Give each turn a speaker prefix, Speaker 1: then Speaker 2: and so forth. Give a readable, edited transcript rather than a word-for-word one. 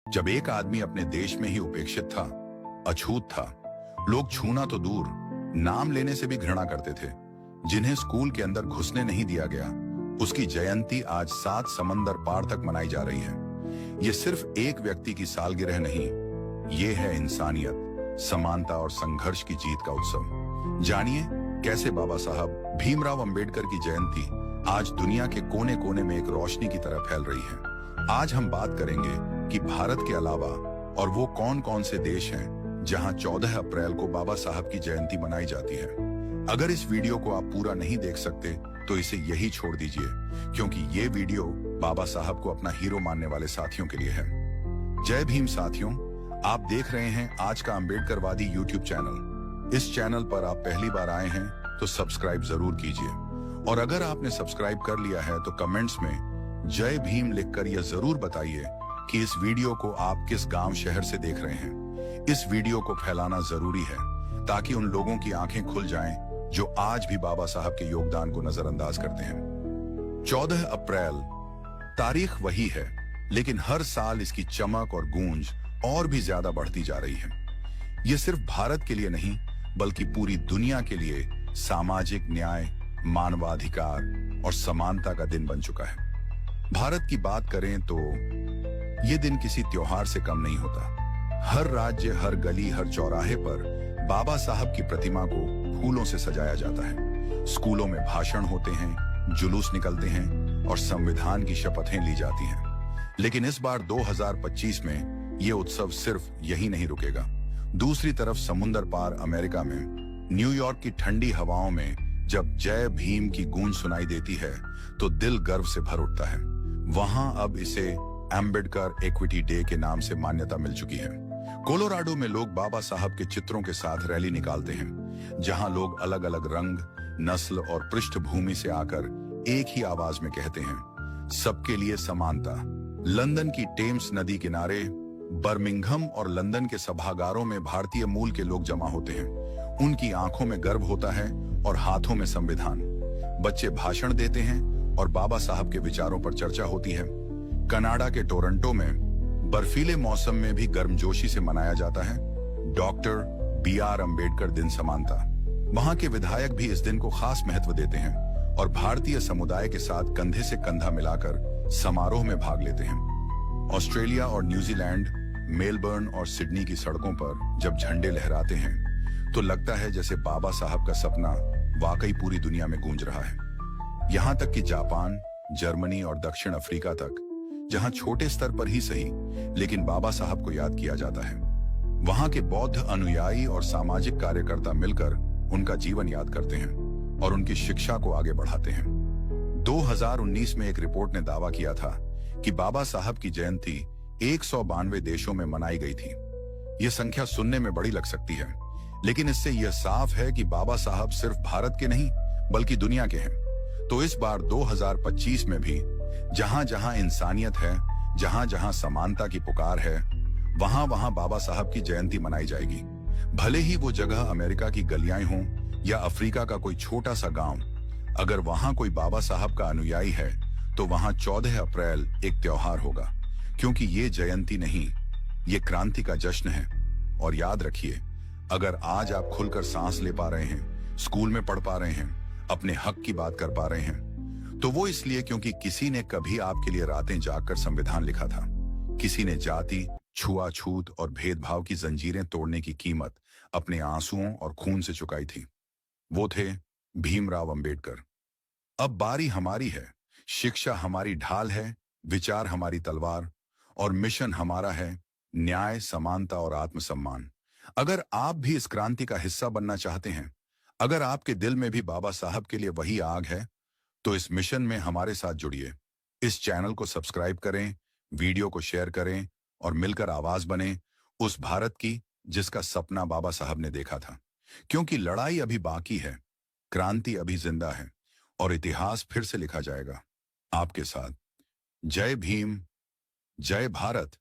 Speaker 1: जब एक आदमी अपने देश में ही उपेक्षित था, अछूत था, लोग छूना तो दूर, नाम लेने से भी घृणा करते थे, जिन्हें स्कूल के अंदर घुसने नहीं दिया गया, उसकी जयंती आज 7 समंदर पार तक मनाई जा रही है। ये सिर्फ एक व्यक्ति की सालगिरह नहीं, ये है इंसानियत, समानता और संघर्ष की जीत का उत्सव। जानिए कैसे बाबा साहब भीमराव अंबेडकर की जयंती आज दुनिया के कोने कोने में एक रोशनी की तरह फैल रही है। आज हम बात करेंगे कि भारत के अलावा और वो कौन कौन से देश हैं जहां 14 अप्रैल को बाबा साहब की जयंती मनाई जाती है। अगर इस वीडियो को आप पूरा नहीं देख सकते तो इसे यही छोड़ दीजिए, क्योंकि ये वीडियो बाबा साहब को अपना हीरो मानने वाले साथियों के लिए है। जय भीम साथियों, आप देख रहे हैं आज का अंबेडकरवादी यूट्यूब चैनल। इस चैनल पर आप पहली बार आए हैं तो सब्सक्राइब जरूर कीजिए, और अगर आपने सब्सक्राइब कर लिया है तो कमेंट्स में जय भीम लिखकर यह जरूर बताइए कि इस वीडियो को आप किस गांव शहर से देख रहे हैं। इस वीडियो को फैलाना जरूरी है ताकि उन लोगों की आंखें खुल जाएं जो आज भी बाबा साहब के योगदान को नजरअंदाज करते हैं। 14 अप्रैल तारीख वही है, लेकिन हर साल इसकी चमक और गूंज और भी ज्यादा बढ़ती जा रही है। यह सिर्फ भारत के लिए नहीं बल्कि पूरी दुनिया के लिए सामाजिक न्याय, मानवाधिकार और समानता का दिन बन चुका है। भारत की बात करें तो ये दिन किसी त्योहार से कम नहीं होता। हर राज्य, हर गली, हर चौराहे पर बाबा साहब की प्रतिमा को फूलों से सजाया जाता है। स्कूलों में भाषण होते हैं, जुलूस निकलते हैं और संविधान की शपथें ली जाती हैं। लेकिन इस बार 2025 में ये उत्सव सिर्फ यही नहीं रुकेगा। दूसरी तरफ समुंदर पार अमेरिका में न्यूयॉर्क की ठंडी हवाओं में जब जय भीम की गूंज सुनाई देती है तो दिल गर्व से भर उठता है। वहां अब इसे अंबेडकर इक्विटी डे के नाम से मान्यता मिल चुकी है। कोलोराडो में लोग बाबा साहब के चित्रों के साथ रैली निकालते हैं, जहां लोग अलग अलग रंग, नस्ल और पृष्ठभूमि से आकर एक ही आवाज में कहते हैं, सबके लिए समानता। लंदन की टेम्स नदी किनारे, बर्मिंघम और लंदन के सभागारों में भारतीय मूल के लोग जमा होते हैं। उनकी आंखों में गर्व होता है और हाथों में संविधान। बच्चे भाषण देते हैं और बाबा साहब के विचारों पर चर्चा होती है। कनाडा के टोरंटो में बर्फीले मौसम में भी गर्मजोशी से मनाया जाता है डॉक्टर BR अंबेडकर दिन समानता। वहां के विधायक भी इस दिन को खास महत्व देते हैं और भारतीय समुदाय के साथ कंधे से कंधा मिलाकर समारोह में भाग लेते हैं। ऑस्ट्रेलिया और न्यूजीलैंड, मेलबर्न और सिडनी की सड़कों पर जब झंडे लहराते हैं तो लगता है जैसे बाबा साहब का सपना वाकई पूरी दुनिया में गूंज रहा है। यहां तक कि जापान, जर्मनी और दक्षिण अफ्रीका तक, जहां छोटे स्तर पर ही सही लेकिन बाबा साहब को याद किया जाता है, वहां के बौद्ध अनुयायी और सामाजिक कार्यकर्ता मिलकर उनका जीवन याद करते हैं और उनकी शिक्षा को आगे बढ़ाते हैं। 2019 में एक रिपोर्ट ने दावा किया था कि बाबा साहब की जयंती 192 देशों में मनाई गई थी। यह संख्या सुनने में बड़ी लग सकती है, लेकिन इससे यह साफ है कि बाबा साहब सिर्फ भारत के नहीं बल्कि दुनिया के हैं। तो इस बार 2025 में भी जहां जहां इंसानियत है, जहां जहां समानता की पुकार है, वहां वहां बाबा साहब की जयंती मनाई जाएगी। भले ही वो जगह अमेरिका की गलियां हों या अफ्रीका का कोई छोटा सा गांव, अगर वहां कोई बाबा साहब का अनुयायी है तो वहां 14 अप्रैल एक त्योहार होगा, क्योंकि ये जयंती नहीं, ये क्रांति का जश्न है। और याद रखिए, अगर आज आप खुलकर सांस ले पा रहे हैं, स्कूल में पढ़ पा रहे हैं, अपने हक की बात कर पा रहे हैं, तो वो इसलिए क्योंकि किसी ने कभी आपके लिए रातें जागकर संविधान लिखा था। किसी ने जाति, छुआछूत और भेदभाव की जंजीरें तोड़ने की कीमत अपने आंसुओं और खून से चुकाई थी। वो थे भीमराव अंबेडकर। अब बारी हमारी है। शिक्षा हमारी ढाल है, विचार हमारी तलवार और मिशन हमारा है न्याय, समानता और आत्मसम्मान। अगर आप भी इस क्रांति का हिस्सा बनना चाहते हैं, अगर आपके दिल में भी बाबा साहब के लिए वही आग है, तो इस मिशन में हमारे साथ जुड़िए। इस चैनल को सब्सक्राइब करें, वीडियो को शेयर करें और मिलकर आवाज बने उस भारत की जिसका सपना बाबा साहब ने देखा था। क्योंकि लड़ाई अभी बाकी है, क्रांति अभी जिंदा है और इतिहास फिर से लिखा जाएगा आपके साथ। जय भीम, जय भारत।